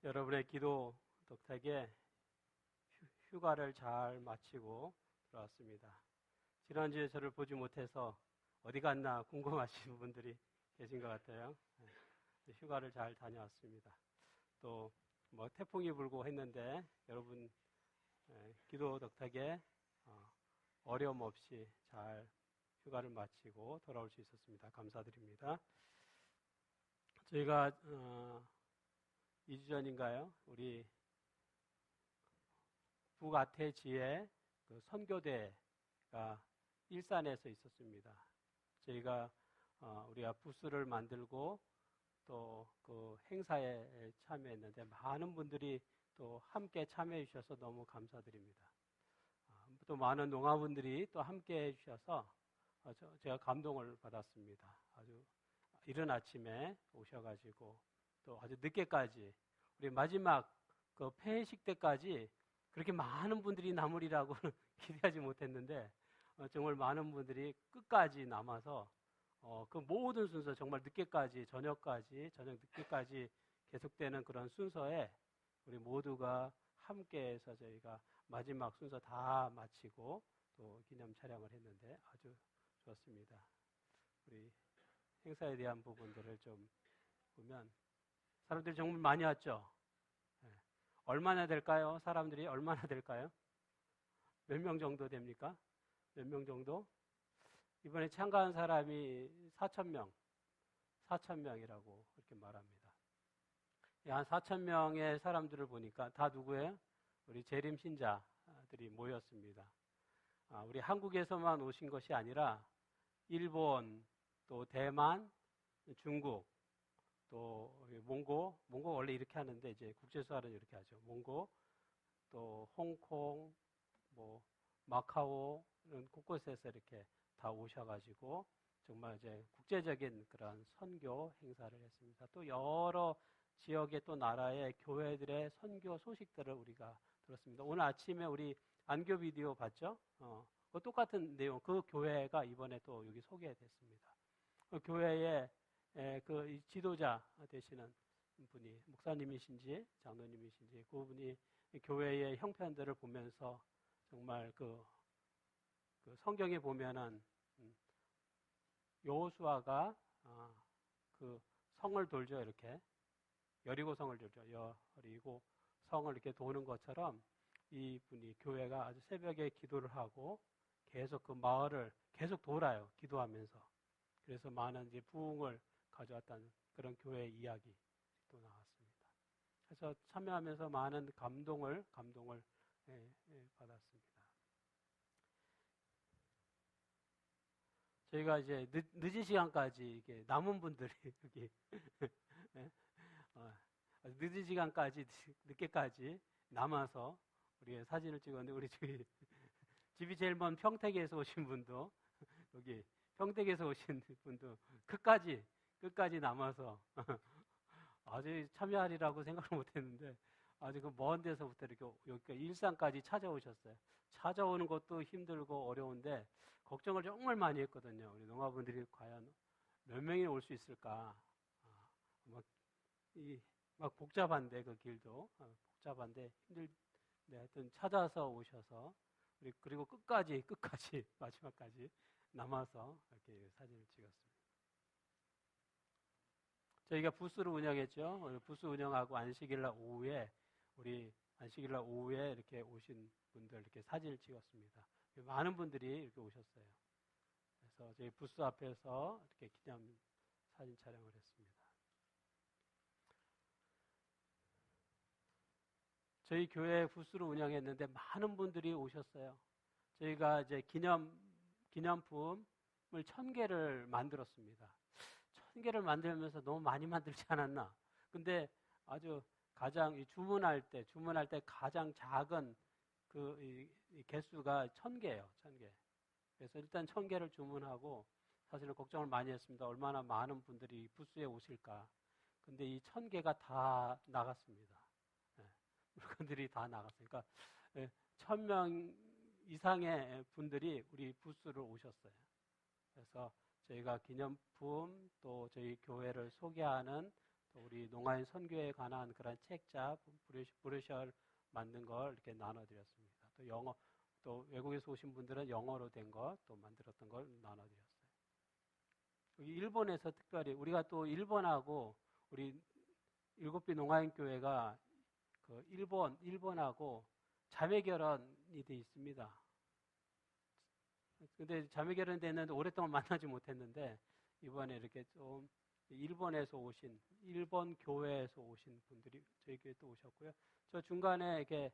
여러분의 기도 덕택에 휴가를 잘 마치고 돌아왔습니다. 지난주에 저를 보지 못해서 어디 갔나 궁금하신 분들이 계신 것 같아요. 휴가를 잘 다녀왔습니다. 또 태풍이 불고 했는데 여러분 기도 덕택에 어려움 없이 잘 휴가를 마치고 돌아올 수 있었습니다. 감사드립니다. 저희가 2주 전인가요? 우리 북아태지에 그 선교대가 일산에서 있었습니다. 저희가 우리가 부스를 만들고 또 그 행사에 참여했는데 많은 분들이 또 함께 참여해 주셔서 너무 감사드립니다. 또 많은 농아분들이 또 함께 해 주셔서 제가 감동을 받았습니다. 아주 이른 아침에 오셔가지고 또 아주 늦게까지 우리 마지막 그 폐식 때까지 그렇게 많은 분들이 남으리라고 기대하지 못했는데 정말 많은 분들이 끝까지 남아서 그 모든 순서 정말 늦게까지 저녁 늦게까지 계속되는 그런 순서에 우리 모두가 함께해서 저희가 마지막 순서 다 마치고 또 기념 촬영을 했는데 아주 좋았습니다. 우리 행사에 대한 부분들을 좀 보면 사람들이 정말 많이 왔죠? 네. 얼마나 될까요? 사람들이 얼마나 될까요? 몇 명 정도 됩니까? 몇 명 정도? 이번에 참가한 사람이 4,000명이라고 그렇게 말합니다. 한 4,000명의 사람들을 보니까 다 누구예요? 우리 재림 신자들이 모였습니다. 우리 한국에서만 오신 것이 아니라 일본, 또 대만, 중국, 또 몽고 원래 이렇게 하는데 이제 국제수화는 이렇게 하죠. 몽고, 또 홍콩, 마카오 이런 곳곳에서 이렇게 다 오셔가지고 정말 이제 국제적인 그런 선교 행사를 했습니다. 또 여러 지역의 또 나라의 교회들의 선교 소식들을 우리가 들었습니다. 오늘 아침에 우리 안교 비디오 봤죠? 그 똑같은 내용, 그 교회가 이번에 또 여기 소개됐습니다. 그 교회의 그 지도자 되시는 분이 목사님이신지 장로님이신지 그분이 교회의 형편들을 보면서 정말 그 성경에 보면은 여호수아가 그 성을 돌죠. 이렇게 여리고 성을 돌죠. 여리고 성을 이렇게 도는 것처럼 이분이 교회가 아주 새벽에 기도를 하고 계속 그 마을을 계속 돌아요. 기도하면서. 그래서 많은 이제 부흥을 가져왔다는 그런 교회의 이야기 또 나왔습니다. 그래서 참여하면서 많은 감동을 받았습니다. 저희가 이제 늦은 시간까지 이게 남은 분들이 여기 늦은 시간까지 늦게까지 남아서 우리 사진을 찍었는데 우리 집이 제일 먼 평택에서 오신 분도 여기 평택에서 오신 분도 끝까지 남아서 아주 참여하리라고 생각을 못했는데 아주 그 먼 데서부터 이렇게 여기까지 일산까지 찾아오셨어요. 찾아오는 것도 힘들고 어려운데 걱정을 정말 많이 했거든요. 우리 농아분들이 과연 몇 명이 올 수 있을까? 막 복잡한데 그 길도 복잡한데 힘들. 네, 하여튼 찾아서 오셔서 우리 그리고 끝까지 마지막까지 남아서 이렇게 사진을 찍었습니다. 저희가 부스를 운영했죠. 부스 운영하고 안식일날 오후에 이렇게 오신 분들 이렇게 사진을 찍었습니다. 많은 분들이 이렇게 오셨어요. 그래서 저희 부스 앞에서 이렇게 기념 사진 촬영을 했습니다. 저희 교회 부스를 운영했는데 많은 분들이 오셨어요. 저희가 이제 기념품을 1,000개를 만들었습니다. 1,000개를 만들면서 너무 많이 만들지 않았나? 근데 아주 가장 주문할 때 가장 작은 그 개수가 1,000개예요. 1,000개. 그래서 일단 1,000개를 주문하고 사실은 걱정을 많이 했습니다. 얼마나 많은 분들이 부스에 오실까? 근데 이 1,000개가 다 나갔습니다. 물건들이 다 나갔으니까 1,000명 이상의 분들이 우리 부스를 오셨어요. 그래서 저희가 기념품 또 저희 교회를 소개하는 또 우리 농아인 선교에 관한 그런 책자, 브로셔를 만든 걸 이렇게 나눠드렸습니다. 또 영어, 또 외국에서 오신 분들은 영어로 된 거 또 만들었던 걸 나눠드렸어요. 여기 일본에서 특별히 우리가 또 일본하고 우리 일곱비 농아인 교회가 그 일본하고 자매 결혼이 돼 있습니다. 근데 자매 결혼이 됐는데 오랫동안 만나지 못했는데 이번에 이렇게 좀 일본에서 오신 일본 교회에서 오신 분들이 저희 교회 또 오셨고요. 저 중간에 이렇게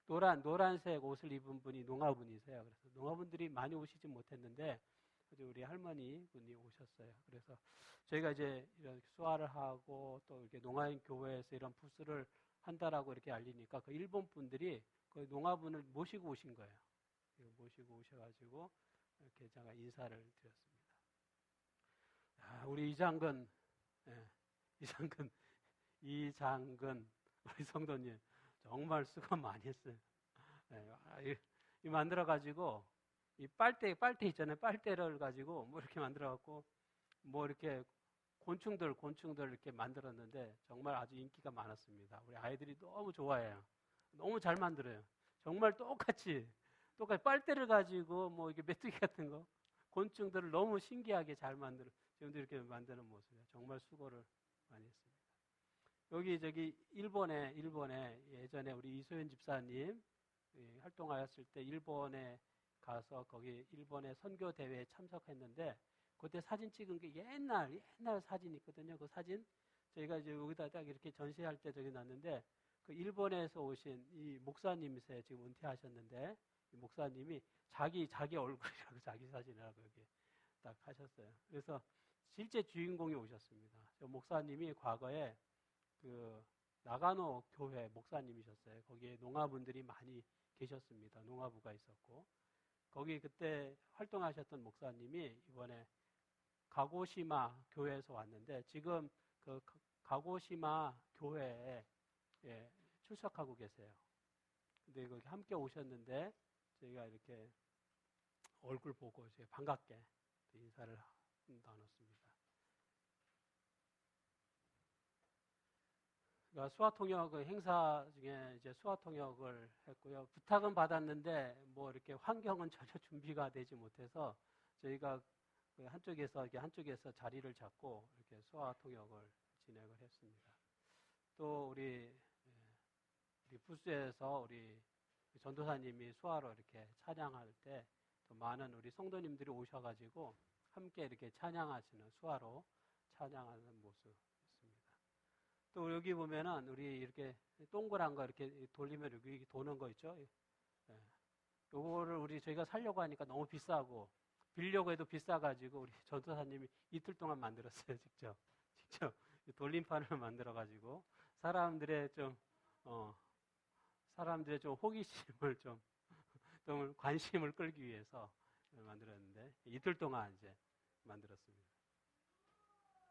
노란색 옷을 입은 분이 농아분이세요. 그래서 농아분들이 많이 오시진 못했는데 우리 할머니 분이 오셨어요. 그래서 저희가 이제 이런 수화를 하고 또 이렇게 농아인 교회에서 이런 부스를 한다라고 이렇게 알리니까 그 일본 분들이 그 농아분을 모시고 오신 거예요. 모시고 오셔가지고 이렇게 제가 인사를 드렸습니다. 우리 이장근, 예, 이장근 우리 성도님 정말 수고 많이 했어요. 예, 이 만들어가지고 이 빨대 있잖아요. 빨대를 가지고 뭐 이렇게 만들어갖고 뭐 이렇게 곤충들 이렇게 만들었는데 정말 아주 인기가 많았습니다. 우리 아이들이 너무 좋아해요. 너무 잘 만들어요. 정말 똑같이 빨대를 가지고 뭐 이게 메뚜기 같은 거 곤충들을 너무 신기하게 잘 만들어 지금도 이렇게 만드는 모습이에요. 정말 수고를 많이 했습니다. 저기 일본에 예전에 우리 이소연 집사님 활동하였을 때 일본에 가서 거기 일본의 선교 대회에 참석했는데 그때 사진 찍은 게 옛날 사진이 있거든요. 그 사진 저희가 이제 여기다 딱 이렇게 전시할 때 저기 놨는데 그 일본에서 오신 이 목사님이세요. 지금 은퇴하셨는데 이 목사님이 자기 얼굴이라고 자기 사진이라고 여기 딱 하셨어요. 그래서 실제 주인공이 오셨습니다. 저 목사님이 과거에 그 나가노 교회 목사님이셨어요. 거기에 농아분들이 많이 계셨습니다. 농아부가 있었고 거기 그때 활동하셨던 목사님이 이번에 가고시마 교회에서 왔는데 지금 그 가고시마 교회에 출석하고 계세요. 근데 거기 함께 오셨는데 저희가 이렇게 얼굴 보고 이제 반갑게 인사를 나눴습니다. 그러니까 수화통역 행사 중에 이제 수화통역을 했고요. 부탁은 받았는데 뭐 이렇게 환경은 전혀 준비가 되지 못해서 저희가 한쪽에서 자리를 잡고 이렇게 수화통역을 진행을 했습니다. 또 우리 부스에서 우리 전도사님이 수화로 이렇게 찬양할 때 또 많은 우리 성도님들이 오셔가지고 함께 이렇게 찬양하시는 수화로 찬양하는 모습. 또 여기 보면은 우리 이렇게 동그란 거 이렇게 돌리면 여기 도는 거 있죠? 요거를 저희가 살려고 하니까 너무 비싸고 빌려고 해도 비싸가지고 우리 전도사님이 이틀 동안 만들었어요. 직접 돌림판을 만들어가지고 사람들의 좀 호기심을 좀 관심을 끌기 위해서 만들었는데 이틀 동안 이제 만들었습니다.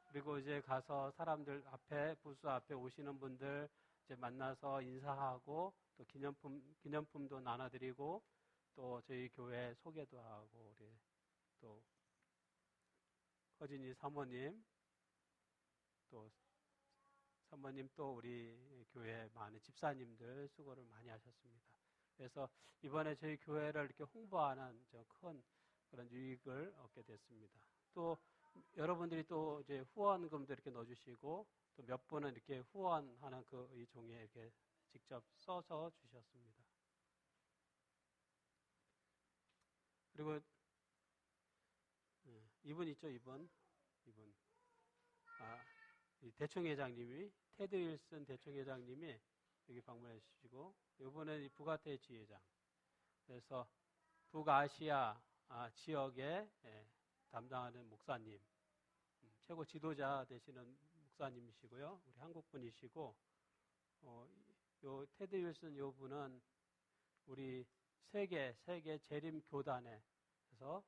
그리고 이제 가서 사람들 앞에 부스 앞에 오시는 분들 이제 만나서 인사하고 또 기념품도 나눠드리고 또 저희 교회 소개도 하고 우리 또 허진이 사모님 또 우리 교회 많은 집사님들 수고를 많이 하셨습니다. 그래서 이번에 저희 교회를 이렇게 홍보하는 큰 그런 유익을 얻게 됐습니다. 또 여러분들이 또 이제 후원금도 이렇게 넣어주시고 또 몇 분은 이렇게 후원하는 이 종이에 이렇게 직접 써서 주셨습니다. 그리고 이분 있죠, 이분. 이 대총회장님이 테드 윌슨 대총회장님이 여기 방문해 주시고 이번에 이 북아태 지회장. 그래서 북아시아 지역에 담당하는 목사님, 최고 지도자 되시는 목사님이시고요. 우리 한국 분이시고, 요 테드 윌슨 요 분은 우리 세계 재림 교단에서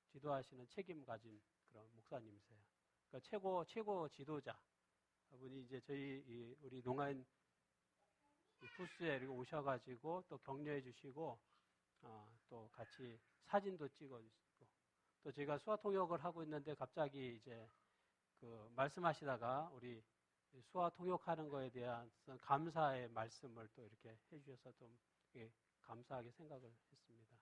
지도하시는 책임 가진 그런 목사님이세요. 그러니까 최고 지도자 분이 이제 우리 농아인 부스에 이렇게 오셔가지고 또 격려해 주시고, 또 같이 사진도 찍어주시고, 또 제가 수화통역을 하고 있는데 갑자기 이제 말씀하시다가 우리 수화 통역하는 거에 대한 감사의 말씀을 또 이렇게 해주셔서 좀 감사하게 생각을 했습니다.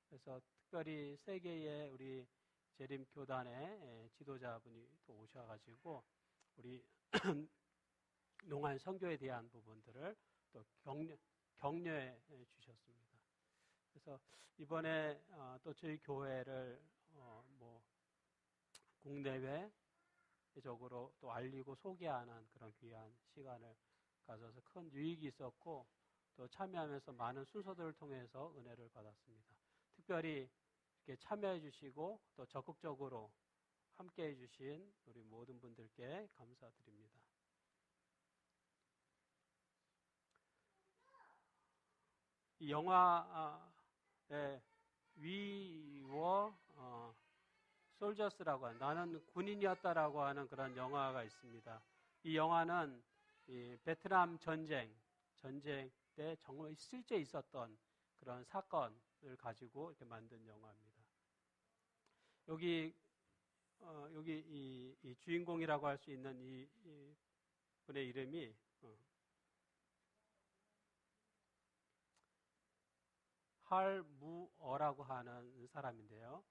그래서 특별히 세계의 우리 재림 교단의 지도자분이 또 오셔가지고 우리 농안 선교에 대한 부분들을 또 격려해 주셨습니다. 그래서 이번에 또 저희 교회를 뭐 국내외적으로 또 알리고 소개하는 그런 귀한 시간을 가져서 큰 유익이 있었고 또 참여하면서 많은 순서들을 통해서 은혜를 받았습니다. 특별히 이렇게 참여해 주시고 또 적극적으로 함께 해 주신 우리 모든 분들께 감사드립니다. 이 영화의 위워 솔저스라고 하는 나는 군인이었다라고 하는 그런 영화가 있습니다. 이 영화는 이 베트남 전쟁 때 정말 실제 있었던 그런 사건을 가지고 이렇게 만든 영화입니다. 여기 이 주인공이라고 할 수 있는 이 분의 이름이 할무어라고 하는 사람인데요.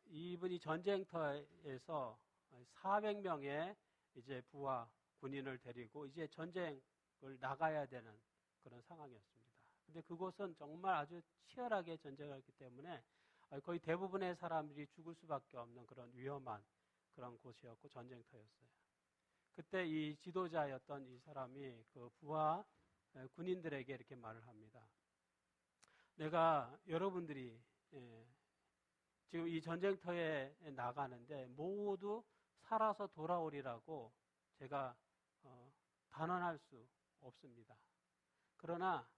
이분이 전쟁터에서 400명의 이제 부하 군인을 데리고 이제 전쟁을 나가야 되는 그런 상황이었습니다. 근데 그곳은 정말 아주 치열하게 전쟁을 했기 때문에 거의 대부분의 사람들이 죽을 수밖에 없는 그런 위험한 그런 곳이었고 전쟁터였어요. 그때 이 지도자였던 이 사람이 그 부하 군인들에게 이렇게 말을 합니다. 내가 여러분들이 지금 이 전쟁터에 나가는데 모두 살아서 돌아오리라고 제가 단언할 수 없습니다. 그러나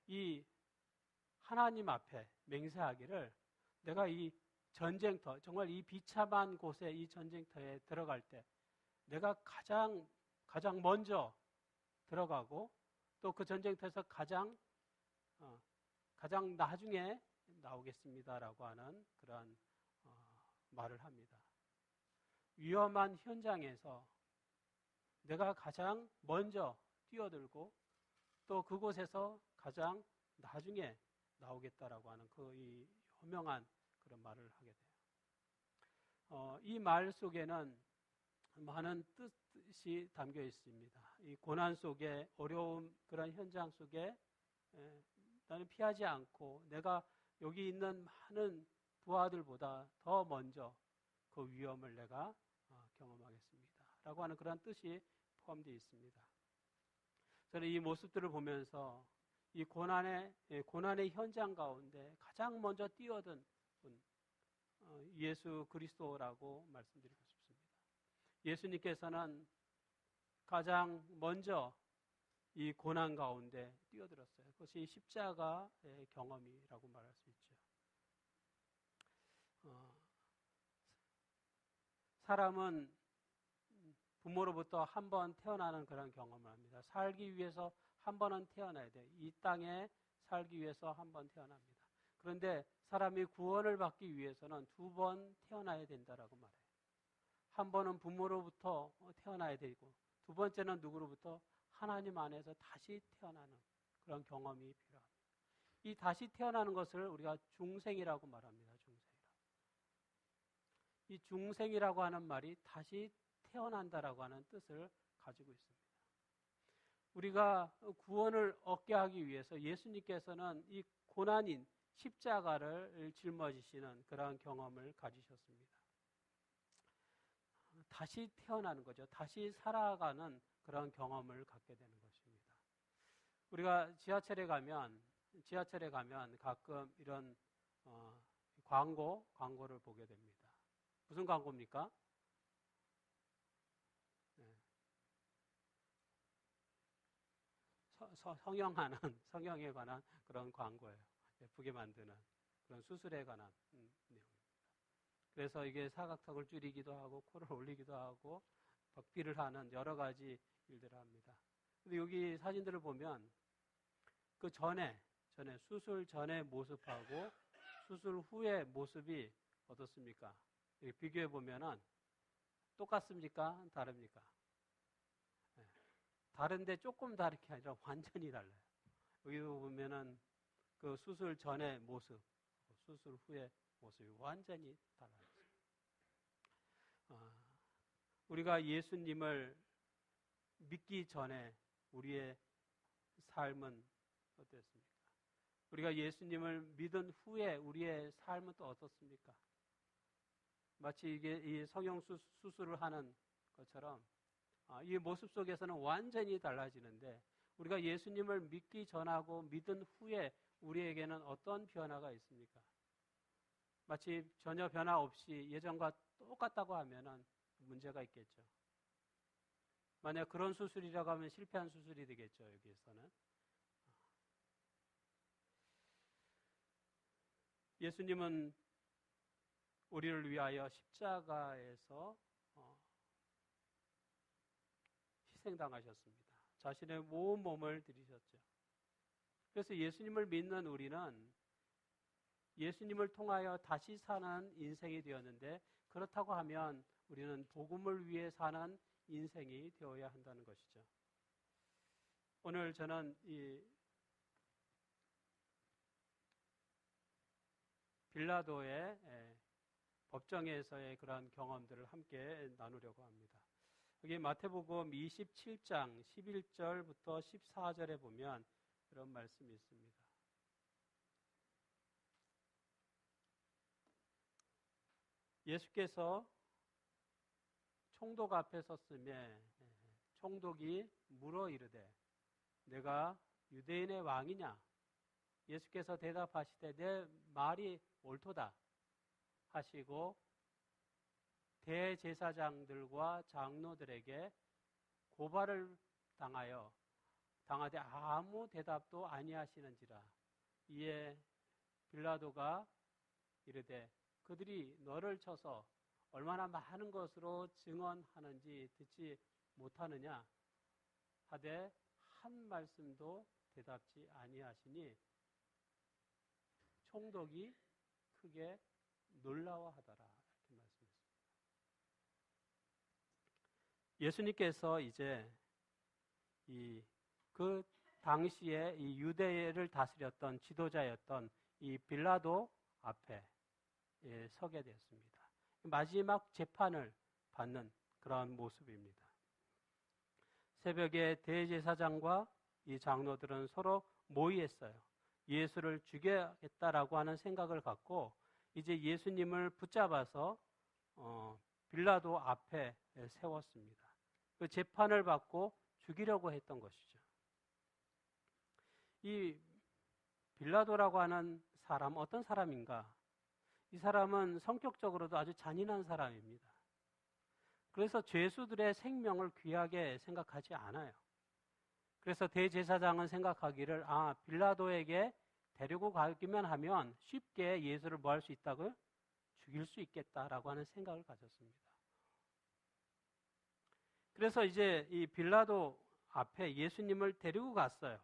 이 하나님 앞에 맹세하기를 내가 이 전쟁터, 정말 이 비참한 곳에 이 전쟁터에 들어갈 때 내가 가장 먼저 들어가고 또 그 전쟁터에서 가장 나중에 나오겠습니다라고 하는 그런 말을 합니다. 위험한 현장에서 내가 가장 먼저 뛰어들고 또 그곳에서 가장 나중에 나오겠다라고 하는 그 이 현명한 그런 말을 하게 돼요. 이 말 속에는 많은 뜻이 담겨 있습니다. 이 고난 속에 어려움 그런 현장 속에 나는 피하지 않고 내가 여기 있는 많은 부하들보다 더 먼저 그 위험을 내가 경험하겠습니다. 라고 하는 그런 뜻이 포함되어 있습니다. 저는 이 모습들을 보면서 이 고난의 현장 가운데 가장 먼저 뛰어든 분, 예수 그리스도라고 말씀드리고 싶습니다. 예수님께서는 가장 먼저 이 고난 가운데 뛰어들었어요. 그것이 십자가의 경험이라고 말할 수 있죠. 사람은 부모로부터 한 번 태어나는 그런 경험을 합니다. 살기 위해서 한 번은 태어나야 돼요. 이 땅에 살기 위해서 한 번 태어납니다. 그런데 사람이 구원을 받기 위해서는 2번 태어나야 된다라고 말해요. 한 번은 부모로부터 태어나야 되고 두 번째는 누구로부터? 하나님 안에서 다시 태어나는 그런 경험이 필요합니다. 이 다시 태어나는 것을 우리가 중생이라고 말합니다. 이 중생이라고 하는 말이 다시 태어난다라고 하는 뜻을 가지고 있습니다. 우리가 구원을 얻게 하기 위해서 예수님께서는 이 고난인 십자가를 짊어지시는 그러한 경험을 가지셨습니다. 다시 태어나는 거죠. 다시 살아가는 그런 경험을 갖게 되는 것입니다. 우리가 지하철에 가면 가끔 이런 광고를 보게 됩니다. 무슨 광고입니까? 네. 성형에 관한 그런 광고예요. 예쁘게 만드는 그런 수술에 관한 내용입니다. 그래서 이게 사각턱을 줄이기도 하고 코를 올리기도 하고 박피를 하는 여러 가지 일들을 합니다. 근데 여기 사진들을 보면 그 수술 전의 모습하고 수술 후의 모습이 어떻습니까? 비교해 보면은 똑같습니까? 다릅니까? 네. 다른데 조금 다르게 아니라 완전히 달라요. 여기 보면은 그 수술 전의 모습, 수술 후의 모습이 완전히 달라요. 우리가 예수님을 믿기 전에 우리의 삶은 어땠습니까? 우리가 예수님을 믿은 후에 우리의 삶은 또 어떻습니까? 마치 이게 이 성형 수술을 하는 것처럼 이 모습 속에서는 완전히 달라지는데 우리가 예수님을 믿기 전하고 믿은 후에 우리에게는 어떤 변화가 있습니까? 마치 전혀 변화 없이 예전과 똑같다고 하면은 문제가 있겠죠. 만약 그런 수술이라고 하면 실패한 수술이 되겠죠, 여기에서는. 예수님은 우리를 위하여 십자가에서 희생당하셨습니다. 자신의 온 몸을 드리셨죠. 그래서 예수님을 믿는 우리는 예수님을 통하여 다시 사는 인생이 되었는데 그렇다고 하면 우리는 복음을 위해 사는 인생이 되어야 한다는 것이죠. 오늘 저는 이 빌라도의 법정에서의 그러한 경험들을 함께 나누려고 합니다. 여기 마태복음 27장 11절부터 14절에 보면 이런 말씀이 있습니다. 예수께서 총독 앞에 섰으며 총독이 물어 이르되 내가 유대인의 왕이냐? 예수께서 대답하시되 내 말이 옳도다 하시고 대제사장들과 장로들에게 고발을 당하되 아무 대답도 아니하시는지라. 이에 빌라도가 이르되 그들이 너를 쳐서 얼마나 많은 것으로 증언하는지 듣지 못하느냐 하되 한 말씀도 대답지 아니하시니 총독이 크게 놀라워하더라. 이렇게 말씀했습니다. 예수님께서 이제 그 당시에 이 유대를 다스렸던 지도자였던 이 빌라도 앞에 서게 되었습니다. 마지막 재판을 받는 그러한 모습입니다. 새벽에 대제사장과 이 장로들은 서로 모의했어요. 예수를 죽여야겠다라고 하는 생각을 갖고 이제 예수님을 붙잡아서 빌라도 앞에 세웠습니다. 그 재판을 받고 죽이려고 했던 것이죠. 이 빌라도라고 하는 사람 어떤 사람인가? 이 사람은 성격적으로도 아주 잔인한 사람입니다. 그래서 죄수들의 생명을 귀하게 생각하지 않아요. 그래서 대제사장은 생각하기를 빌라도에게 데리고 가기만 하면 쉽게 예수를 뭐 할 수 있다고요? 죽일 수 있겠다라고 하는 생각을 가졌습니다. 그래서 이제 이 빌라도 앞에 예수님을 데리고 갔어요.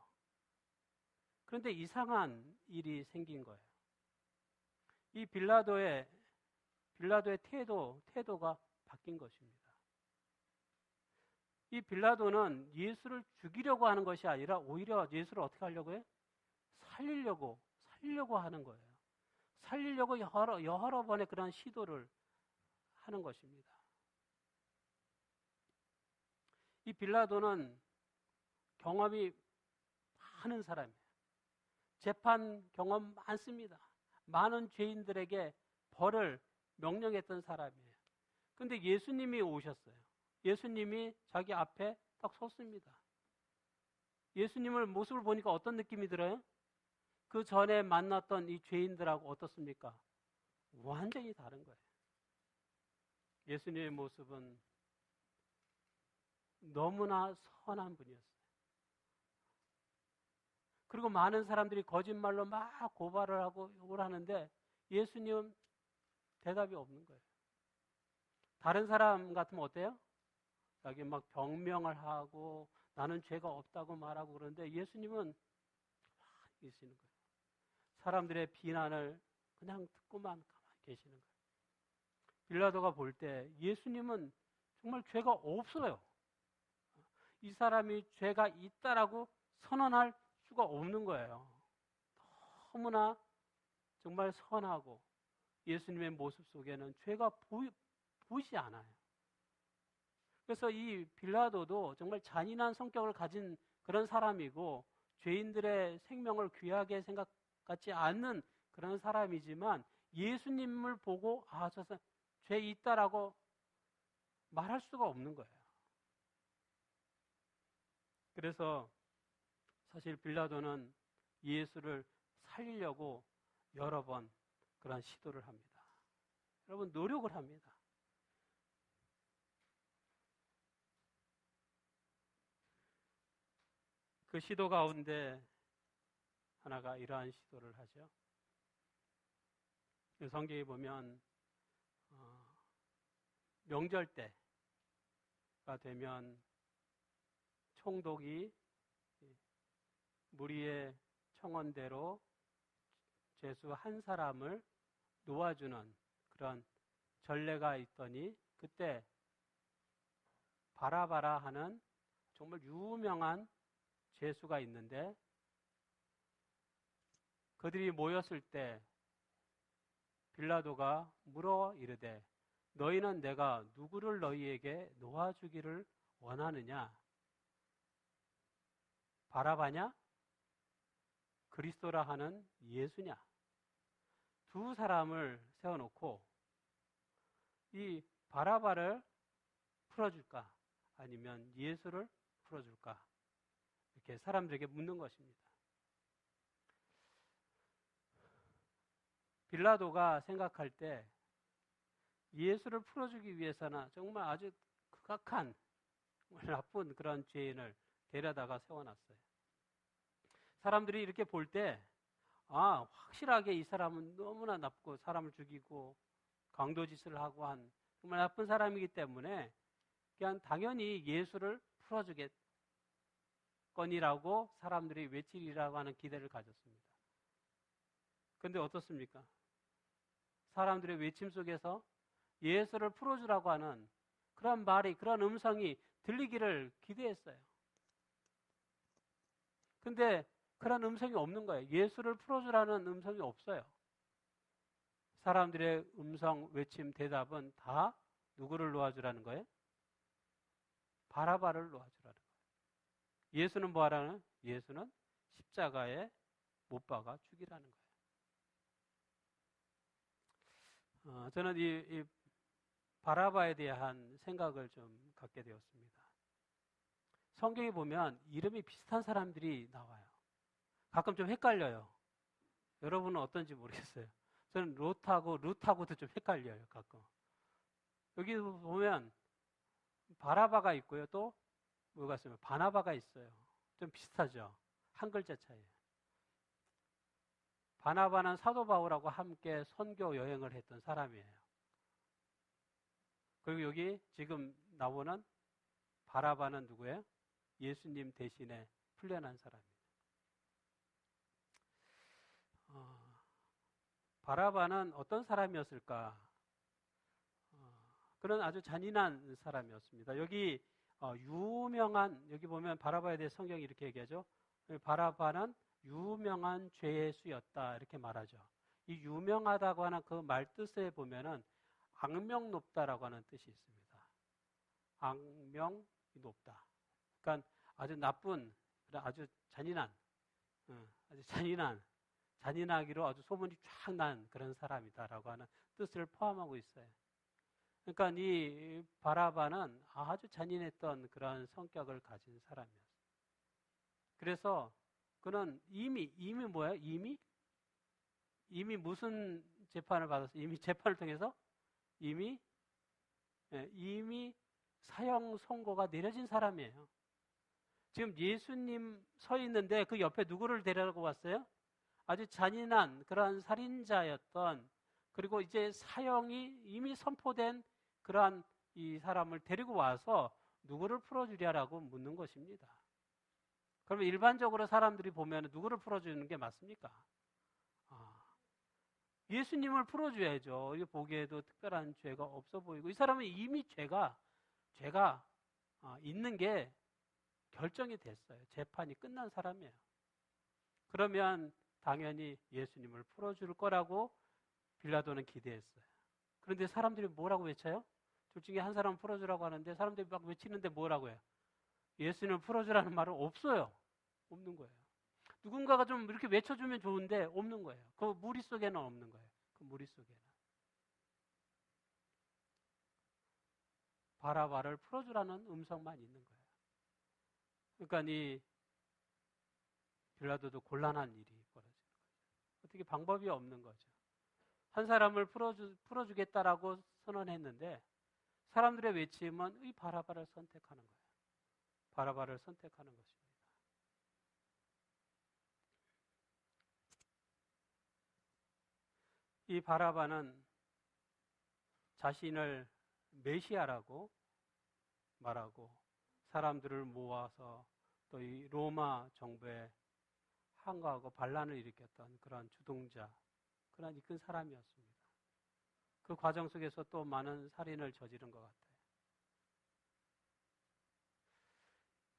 그런데 이상한 일이 생긴 거예요. 이 빌라도의 태도가 바뀐 것입니다. 이 빌라도는 예수를 죽이려고 하는 것이 아니라 오히려 예수를 어떻게 하려고 해요? 살리려고 하는 거예요. 살리려고 여러 번의 그런 시도를 하는 것입니다. 이 빌라도는 경험이 많은 사람이에요. 재판 경험 많습니다. 많은 죄인들에게 벌을 명령했던 사람이에요. 그런데 예수님이 오셨어요. 예수님이 자기 앞에 딱 섰습니다. 예수님을 모습을 보니까 어떤 느낌이 들어요? 그 전에 만났던 이 죄인들하고 어떻습니까? 완전히 다른 거예요. 예수님의 모습은 너무나 선한 분이었어요. 그리고 많은 사람들이 거짓말로 막 고발을 하고 욕을 하는데 예수님은 대답이 없는 거예요. 다른 사람 같으면 어때요? 여기 막 병명을 하고 나는 죄가 없다고 말하고 그러는데 예수님은 계시는 거예요. 사람들의 비난을 그냥 듣고만 가만히 계시는 거예요. 빌라도가 볼 때 예수님은 정말 죄가 없어요. 이 사람이 죄가 있다라고 선언할 수가 없는 거예요. 너무나 정말 선하고 예수님의 모습 속에는 죄가 보이지 않아요. 그래서 이 빌라도도 정말 잔인한 성격을 가진 그런 사람이고 죄인들의 생명을 귀하게 생각하지 않는 그런 사람이지만 예수님을 보고 저 사람 죄 있다라고 말할 수가 없는 거예요. 그래서 사실 빌라도는 예수를 살리려고 여러 번 그런 시도를 합니다. 여러분, 노력을 합니다. 그 시도 가운데 하나가 이러한 시도를 하죠. 성경에 보면 명절 때가 되면 총독이 무리의 청원대로 죄수 한 사람을 놓아주는 그런 전례가 있더니 그때 바라바라 하는 정말 유명한 죄수가 있는데 그들이 모였을 때 빌라도가 물어 이르되 너희는 내가 누구를 너희에게 놓아주기를 원하느냐? 바라바냐? 그리스도라 하는 예수냐? 두 사람을 세워놓고 이 바라바를 풀어줄까? 아니면 예수를 풀어줄까? 이렇게 사람들에게 묻는 것입니다. 빌라도가 생각할 때 예수를 풀어주기 위해서는 정말 아주 극악한 나쁜 그런 죄인을 데려다가 세워놨어요. 사람들이 이렇게 볼 때 확실하게 이 사람은 너무나 나쁘고 사람을 죽이고 강도짓을 하고 한 정말 나쁜 사람이기 때문에 그냥 당연히 예수를 풀어주겠거니라고 사람들이 외치리라고 하는 기대를 가졌습니다. 그런데 어떻습니까? 사람들의 외침 속에서 예수를 풀어주라고 하는 그런 말이, 그런 음성이 들리기를 기대했어요. 근데 그런 음성이 없는 거예요. 예수를 풀어주라는 음성이 없어요. 사람들의 음성, 외침, 대답은 다 누구를 놓아주라는 거예요? 바라바를 놓아주라는 거예요. 예수는 뭐 하라는? 예수는 십자가에 못 박아 죽이라는 거예요. 저는 이 바라바에 대한 생각을 좀 갖게 되었습니다. 성경에 보면 이름이 비슷한 사람들이 나와요. 가끔 좀 헷갈려요. 여러분은 어떤지 모르겠어요. 저는 롯하고 룻하고도 좀 헷갈려요, 가끔. 여기 보면 바라바가 있고요. 또 뭐가 있어요? 바나바가 있어요. 좀 비슷하죠? 한 글자 차이예요. 바나바는 사도 바울하고 함께 선교 여행을 했던 사람이에요. 그리고 여기 지금 나오는 바라바는 누구예요? 예수님 대신에 풀려난 사람입니다. 바라바는 어떤 사람이었을까? 그런 아주 잔인한 사람이었습니다. 여기 유명한, 여기 보면 바라바에 대해 성경이 이렇게 얘기하죠. 바라바는 유명한 죄의 수였다 이렇게 말하죠. 이 유명하다고 하는 그 말 뜻에 보면은 악명 높다라고 하는 뜻이 있습니다. 악명이 높다. 그러니까 아주 나쁜, 아주 잔인한, 잔인하기로 아주 소문이 쫙 난 그런 사람이다라고 하는 뜻을 포함하고 있어요. 그러니까 이 바라바는 아주 잔인했던 그런 성격을 가진 사람이었어요. 그래서 그는 이미 뭐예요? 이미 무슨 재판을 받았어요? 이미 재판을 통해서 이미 사형 선고가 내려진 사람이에요. 지금 예수님 서 있는데 그 옆에 누구를 데려고 왔어요? 아주 잔인한 그런 살인자였던, 그리고 이제 사형이 이미 선포된 그러한 이 사람을 데리고 와서 누구를 풀어주랴라고 묻는 것입니다. 그러면 일반적으로 사람들이 보면 누구를 풀어주는 게 맞습니까? 예수님을 풀어줘야죠. 이게 보기에도 특별한 죄가 없어 보이고, 이 사람은 이미 죄가 있는 게 결정이 됐어요. 재판이 끝난 사람이에요. 그러면 당연히 예수님을 풀어줄 거라고 빌라도는 기대했어요. 그런데 사람들이 뭐라고 외쳐요? 둘 중에 한 사람은 풀어주라고 하는데 사람들이 막 외치는데 뭐라고 해요? 예수님을 풀어주라는 말은 없어요. 없는 거예요. 누군가가 좀 이렇게 외쳐주면 좋은데 없는 거예요. 그 무리 속에는 없는 거예요. 그 무리 속에는. 바라바를 풀어주라는 음성만 있는 거예요. 그러니까 이 빌라도도 곤란한 일이 벌어지는 거죠. 어떻게 방법이 없는 거죠. 한 사람을 풀어주겠다라고 선언했는데 사람들의 외침은 이 바라바를 선택하는 거예요. 바라바를 선택하는 것입니다. 이 바라바는 자신을 메시아라고 말하고 사람들을 모아서 또 이 로마 정부에 항거하고 반란을 일으켰던 그런 주동자, 그런 이끈 사람이었습니다. 그 과정 속에서 또 많은 살인을 저지른 것 같아요.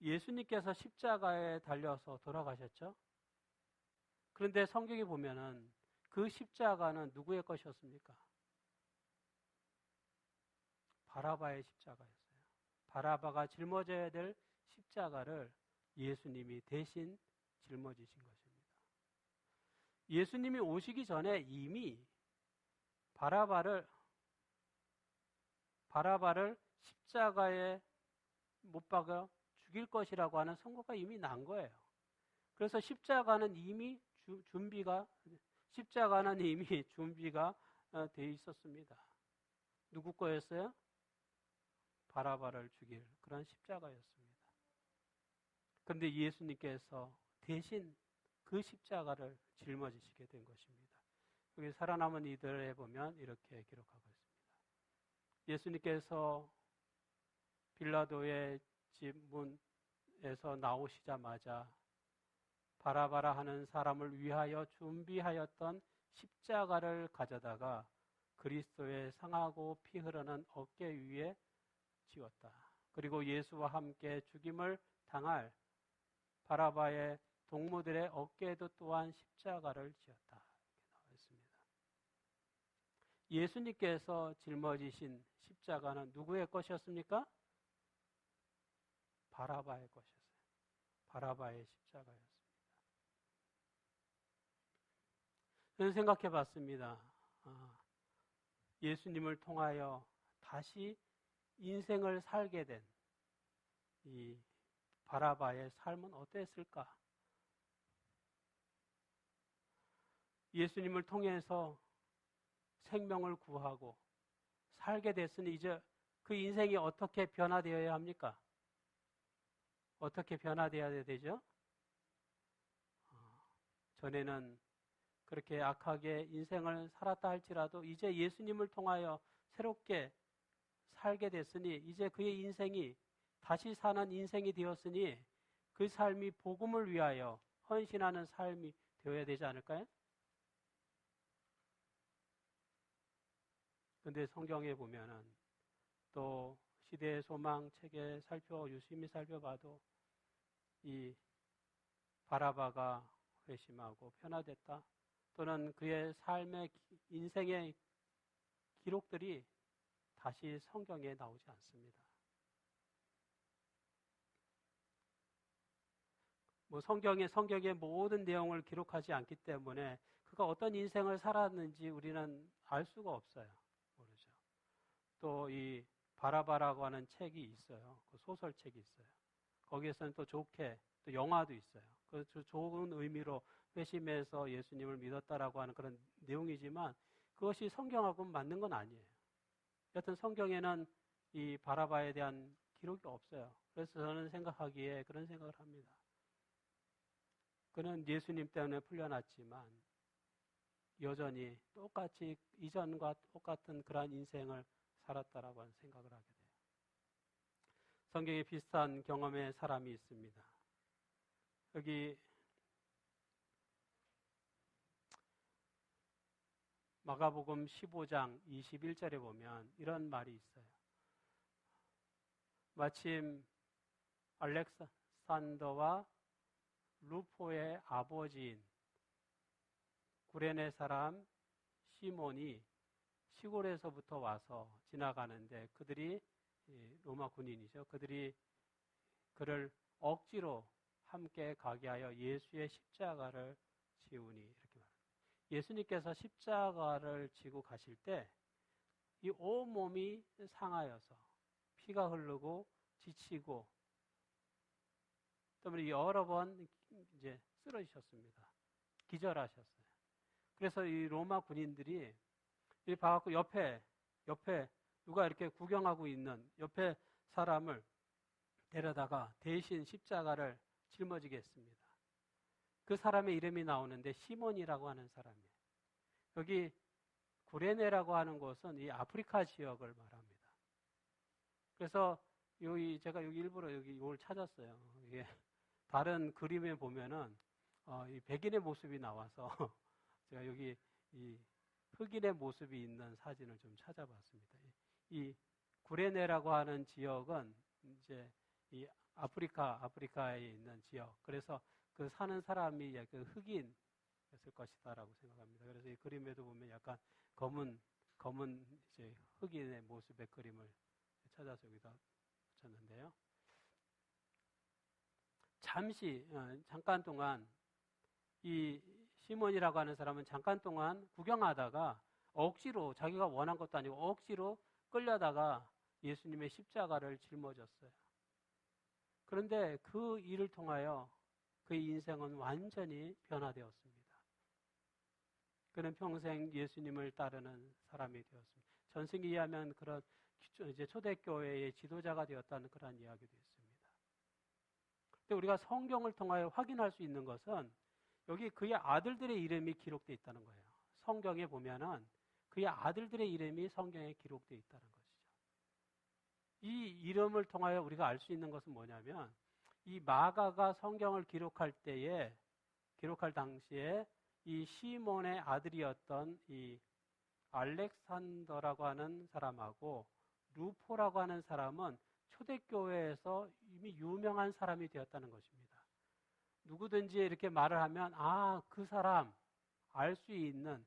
예수님께서 십자가에 달려서 돌아가셨죠? 그런데 성경에 보면은 그 십자가는 누구의 것이었습니까? 바라바의 십자가였어요. 바라바가 짊어져야 될 십자가를 예수님이 대신 짊어지신 것입니다. 예수님이 오시기 전에 이미 바라바를 십자가에 못 박아 죽일 것이라고 하는 선고가 이미 난 거예요. 그래서 십자가는 이미 준비가 돼 있었습니다. 누구 거였어요? 바라바를 죽일 그런 십자가였습니다. 그런데 예수님께서 대신 그 십자가를 짊어지시게 된 것입니다. 여기 살아남은 이들에 보면 이렇게 기록하고 있습니다. 예수님께서 빌라도의 집 문에서 나오시자마자 바라바라 하는 사람을 위하여 준비하였던 십자가를 가져다가 그리스도의 상하고 피 흐르는 어깨 위에 지웠다. 그리고 예수와 함께 죽임을 당할 바라바의 동무들의 어깨에도 또한 십자가를 지었다. 이렇게 나와 있습니다. 예수님께서 짊어지신 십자가는 누구의 것이었습니까? 바라바의 것이었어요. 바라바의 십자가였습니다. 저는 생각해 봤습니다. 예수님을 통하여 다시 인생을 살게 된 이 바라바의 삶은 어땠을까? 예수님을 통해서 생명을 구하고 살게 됐으니 이제 그 인생이 어떻게 변화되어야 합니까? 어떻게 변화되어야 되죠? 전에는 그렇게 악하게 인생을 살았다 할지라도 이제 예수님을 통하여 새롭게 살게 됐으니 이제 그의 인생이 다시 사는 인생이 되었으니 그 삶이 복음을 위하여 헌신하는 삶이 되어야 되지 않을까요? 그런데 성경에 보면은 또 시대의 소망 책에 유심히 살펴봐도 이 바라바가 회심하고 변화됐다 또는 그의 삶의 인생의 기록들이 다시 성경에 나오지 않습니다. 성경의 모든 내용을 기록하지 않기 때문에 그가 어떤 인생을 살았는지 우리는 알 수가 없어요. 모르죠. 또 이 바라바라고 하는 책이 있어요. 그 소설책이 있어요. 거기에서는 또 좋게 또 영화도 있어요. 그 좋은 의미로 회심해서 예수님을 믿었다라고 하는 그런 내용이지만 그것이 성경하고는 맞는 건 아니에요. 여튼 성경에는 이 바라바에 대한 기록이 없어요. 그래서 저는 생각하기에 그런 생각을 합니다. 그는 예수님 때문에 풀려났지만 여전히 똑같이 이전과 똑같은 그러한 인생을 살았다라고 하는 생각을 하게 돼요. 성경에 비슷한 경험의 사람이 있습니다. 여기 마가복음 15장 21절에 보면 이런 말이 있어요. 마침 알렉산더와 루포의 아버지인 구레네 사람 시몬이 시골에서부터 와서 지나가는데 그들이 로마 군인이죠. 그들이 그를 억지로 함께 가게 하여 예수의 십자가를 지우니 이렇게 말합니다. 예수님께서 십자가를 지고 가실 때 이 온몸이 상하여서 피가 흐르고 지치고 때문에 여러 번 이제 쓰러지셨습니다. 기절하셨어요. 그래서 이 로마 군인들이 이 봐갖고 옆에 누가 이렇게 구경하고 있는 옆에 사람을 데려다가 대신 십자가를 짊어지게 했습니다. 그 사람의 이름이 나오는데 시몬이라고 하는 사람이에요. 여기 구레네라고 하는 곳은 이 아프리카 지역을 말합니다. 그래서 제가 여기 일부러 이걸 찾았어요. 이게 다른 그림에 보면은 이 백인의 모습이 나와서 제가 여기 이 흑인의 모습이 있는 사진을 좀 찾아봤습니다. 이 구레네라고 하는 지역은 이제 이 아프리카에 있는 지역. 그래서 그 사는 사람이 그 흑인이었을 것이다라고 생각합니다. 그래서 이 그림에도 보면 약간 검은 이제 흑인의 모습의 그림을 찾아서 여기다 붙였는데요. 잠깐 동안 이 시몬이라고 하는 사람은 잠깐 동안 구경하다가 억지로 자기가 원한 것도 아니고 억지로 끌려다가 예수님의 십자가를 짊어졌어요. 그런데 그 일을 통하여 그의 인생은 완전히 변화되었습니다. 그는 평생 예수님을 따르는 사람이 되었습니다. 전승기에 의하면 그런 이제 초대교회의 지도자가 되었다는 그런 이야기도 있습니다. 근데 우리가 성경을 통하여 확인할 수 있는 것은 여기 그의 아들들의 이름이 기록되어 있다는 거예요. 성경에 보면은 그의 아들들의 이름이 성경에 기록되어 있다는 것이죠. 이 이름을 통하여 우리가 알 수 있는 것은 뭐냐면 이 마가가 성경을 기록할 당시에 이 시몬의 아들이었던 이 알렉산더라고 하는 사람하고 루포라고 하는 사람은 초대교회에서 이미 유명한 사람이 되었다는 것입니다. 누구든지 이렇게 말을 하면 그 사람 알 수 있는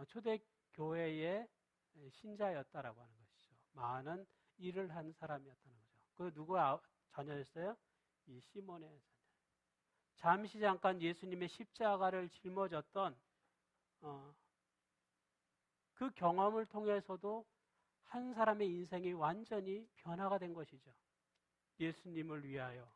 초대교회의 신자였다라고 하는 것이죠. 많은 일을 한 사람이었다는 거죠. 그 누구의 자녀였어요? 이 시몬의 자녀. 잠깐 예수님의 십자가를 짊어졌던 그 경험을 통해서도 한 사람의 인생이 완전히 변화가 된 것이죠. 예수님을 위하여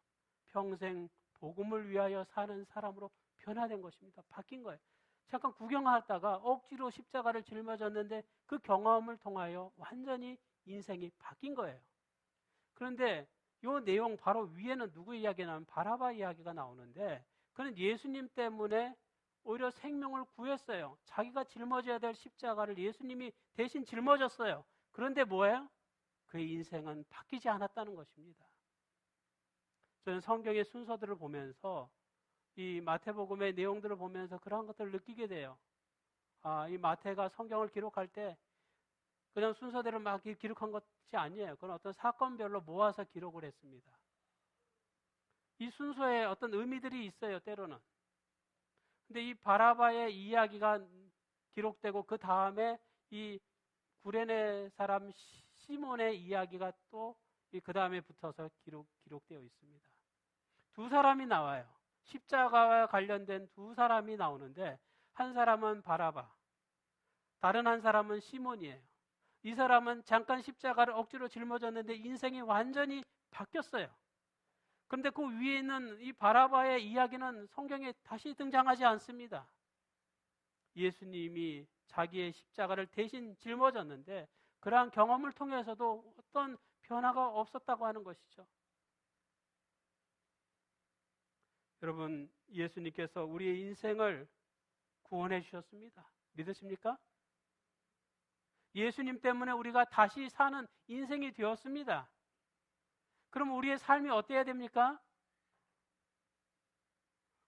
평생 복음을 위하여 사는 사람으로 변화된 것입니다. 바뀐 거예요. 잠깐 구경하다가 억지로 십자가를 짊어졌는데 그 경험을 통하여 완전히 인생이 바뀐 거예요. 그런데 이 내용 바로 위에는 누구 이야기가 나오면 바라바 이야기가 나오는데 그는 예수님 때문에 오히려 생명을 구했어요. 자기가 짊어져야 될 십자가를 예수님이 대신 짊어졌어요. 그런데 뭐예요? 그의 인생은 바뀌지 않았다는 것입니다. 저는 성경의 순서들을 보면서 이 마태복음의 내용들을 보면서 그러한 것들을 느끼게 돼요. 이 마태가 성경을 기록할 때 그냥 순서대로 막 기록한 것이 아니에요. 그건 어떤 사건별로 모아서 기록을 했습니다. 이 순서에 어떤 의미들이 있어요, 때로는. 근데 이 바라바의 이야기가 기록되고 그 다음에 이 구레네 사람 시몬의 이야기가 또 그 다음에 붙어서 기록되어 있습니다. 두 사람이 나와요. 십자가와 관련된 두 사람이 나오는데 한 사람은 바라바, 다른 한 사람은 시몬이에요. 이 사람은 잠깐 십자가를 억지로 짊어졌는데 인생이 완전히 바뀌었어요. 그런데 그 위에 있는 이 바라바의 이야기는 성경에 다시 등장하지 않습니다. 예수님이 자기의 십자가를 대신 짊어졌는데 그러한 경험을 통해서도 어떤 변화가 없었다고 하는 것이죠. 여러분, 예수님께서 우리의 인생을 구원해 주셨습니다. 믿으십니까? 예수님 때문에 우리가 다시 사는 인생이 되었습니다. 그럼 우리의 삶이 어때야 됩니까?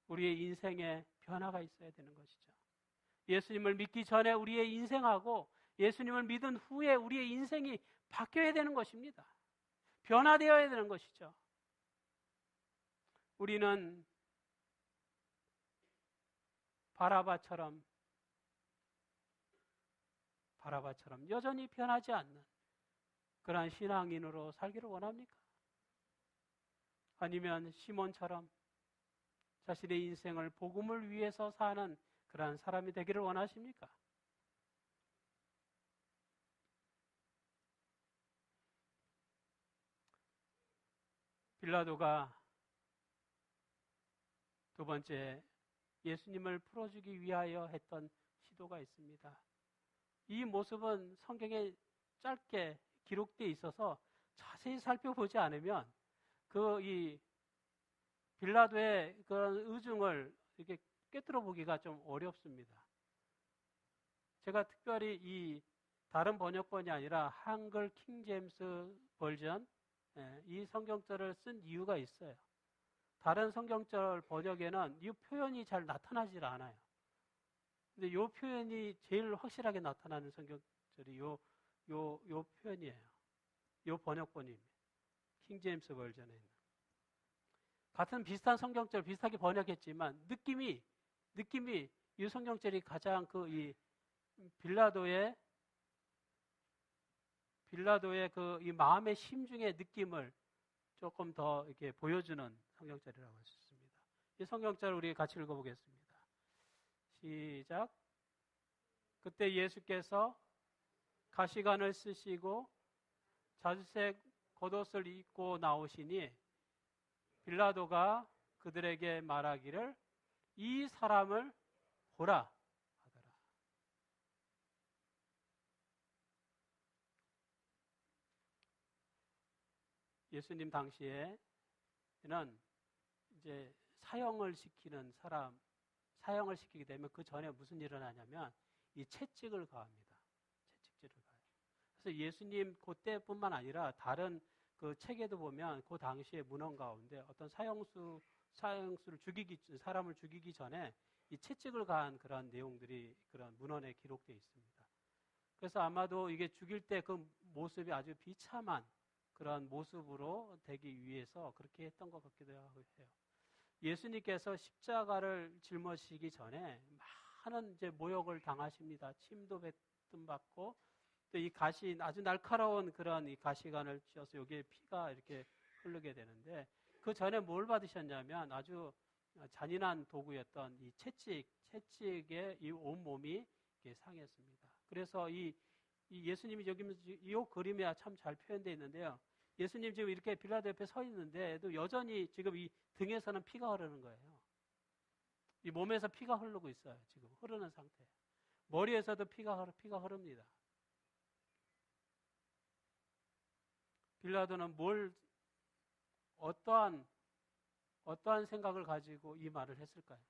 우리의 인생에 변화가 있어야 되는 것이죠. 예수님을 믿기 전에 우리의 인생하고 예수님을 믿은 후에 우리의 인생이 바뀌어야 되는 것입니다. 변화되어야 되는 것이죠. 우리는 바라바처럼 여전히 변하지 않는 그러한 신앙인으로 살기를 원합니까? 아니면 시몬처럼 자신의 인생을 복음을 위해서 사는 그러한 사람이 되기를 원하십니까? 빌라도가 두 번째 예수님을 풀어주기 위하여 했던 시도가 있습니다. 이 모습은 성경에 짧게 기록되어 있어서 자세히 살펴보지 않으면 이 빌라도의 그런 의중을 이렇게 꿰뚫어 보기가 좀 어렵습니다. 제가 특별히 이 다른 번역본이 아니라 한글 킹 제임스 버전 이 성경절을 쓴 이유가 있어요. 다른 성경절 번역에는 이 표현이 잘 나타나질 않아요. 근데 이 표현이 제일 확실하게 나타나는 성경절이 요 표현이에요. 요 번역본입니다. 킹 제임스 버전에 있는. 같은 비슷한 성경절 비슷하게 번역했지만 느낌이 이 성경절이 가장 이 빌라도의 이 마음의 심중의 느낌을 조금 더 이렇게 보여주는 성경절이라고 할 수 있습니다. 이 성경절 우리 같이 읽어보겠습니다. 시작. 그때 예수께서 가시관을 쓰시고 자주색 겉옷을 입고 나오시니 빌라도가 그들에게 말하기를 이 사람을 보라 하더라. 예수님 당시에는 이제 사형을 시키게 되면 그 전에 무슨 일을 하냐면 이 채찍을 가합니다. 채찍질을 가요. 그래서 예수님 그때뿐만 아니라 다른 그 책에도 보면 그 당시의 문헌 가운데 어떤 사형수를 사람을 죽이기 전에 이 채찍을 가한 그런 내용들이 그런 문헌에 기록되어 있습니다. 그래서 아마도 이게 죽일 때 그 모습이 아주 비참한 그런 모습으로 되기 위해서 그렇게 했던 것 같기도 해요. 예수님께서 십자가를 짊어지기 전에 많은 이제 모욕을 당하십니다. 침도 뱉음 받고 또 이 아주 날카로운 그런 이 가시관을 쥐어서 여기에 피가 이렇게 흐르게 되는데 그 전에 뭘 받으셨냐면 아주 잔인한 도구였던 이 채찍에 이 온몸이 이렇게 상했습니다. 그래서 이 예수님이 여기 이 그림에 참 잘 표현되어 있는데요. 예수님 지금 이렇게 빌라도 옆에 서 있는데도 여전히 지금 이 등에서는 피가 흐르는 거예요. 이 몸에서 피가 흐르고 있어요. 지금 흐르는 상태. 머리에서도 피가 흐릅니다. 빌라도는 어떠한 생각을 가지고 이 말을 했을까요?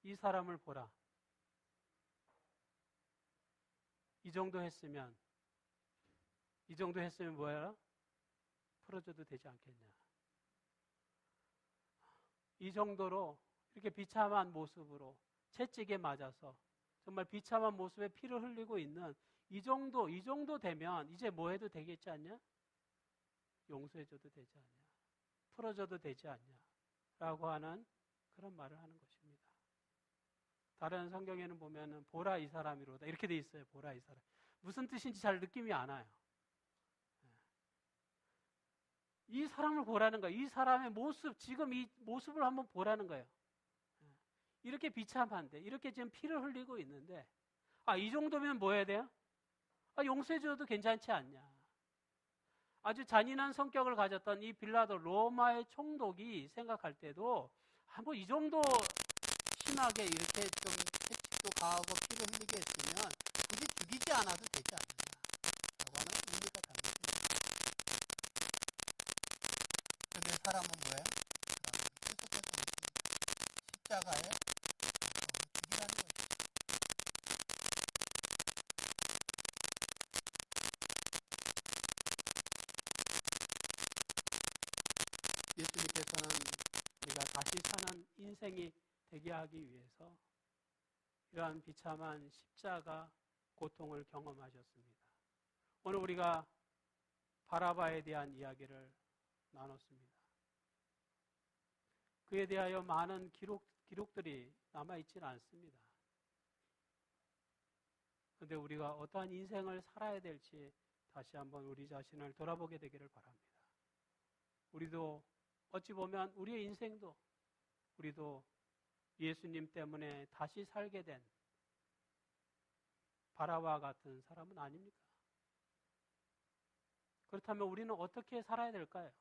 이 사람을 보라. 이 정도 했으면 뭐야? 풀어줘도 되지 않겠냐. 이 정도로 이렇게 비참한 모습으로 채찍에 맞아서 정말 비참한 모습에 피를 흘리고 있는 이 정도 되면 이제 뭐 해도 되겠지 않냐? 용서해줘도 되지 않냐? 풀어줘도 되지 않냐? 라고 하는 그런 말을 하는 것입니다. 다른 성경에는 보면은 보라 이 사람이로다 이렇게 돼 있어요. 보라 이 사람. 무슨 뜻인지 잘 느낌이 안 와요. 이 사람을 보라는 거예요. 이 사람의 모습, 지금 이 모습을 한번 보라는 거예요. 이렇게 비참한데, 이렇게 지금 피를 흘리고 있는데, 이 정도면 뭐 해야 돼요? 용서해줘도 괜찮지 않냐. 아주 잔인한 성격을 가졌던 이 빌라도 로마의 총독이 생각할 때도 뭐 이 정도 심하게 이렇게 좀 채찍도 가하고 피를 흘리게 했으면 굳이 죽이지 않아도 되지 않느냐라고 하는 의미가 담겨 있습니다. 그런데 사람은 뭐예요? 사람은 계속해서 묻습니다. 십자가에 죽이라는 것이죠. 예수님께서는 우리가 다시 사는 인생이 되게 하기 위해서 이러한 비참한 십자가 고통을 경험하셨습니다. 오늘 우리가 바라바에 대한 이야기를 나눴습니다. 그에 대하여 많은 기록들이 남아있지는 않습니다. 그런데 우리가 어떠한 인생을 살아야 될지 다시 한번 우리 자신을 돌아보게 되기를 바랍니다. 우리도 어찌 보면 우리의 인생도 우리도 예수님 때문에 다시 살게 된 바라와 같은 사람은 아닙니까? 그렇다면 우리는 어떻게 살아야 될까요?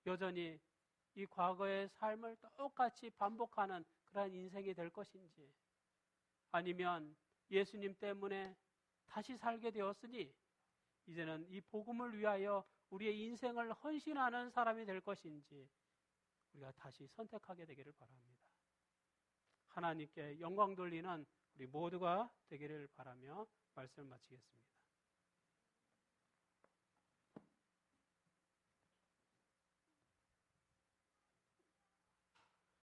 여전히 이 과거의 삶을 똑같이 반복하는 그러한 인생이 될 것인지, 아니면 예수님 때문에 다시 살게 되었으니 이제는 이 복음을 위하여 우리의 인생을 헌신하는 사람이 될 것인지 우리가 다시 선택하게 되기를 바랍니다. 하나님께 영광 돌리는 우리 모두가 되기를 바라며 말씀을 마치겠습니다.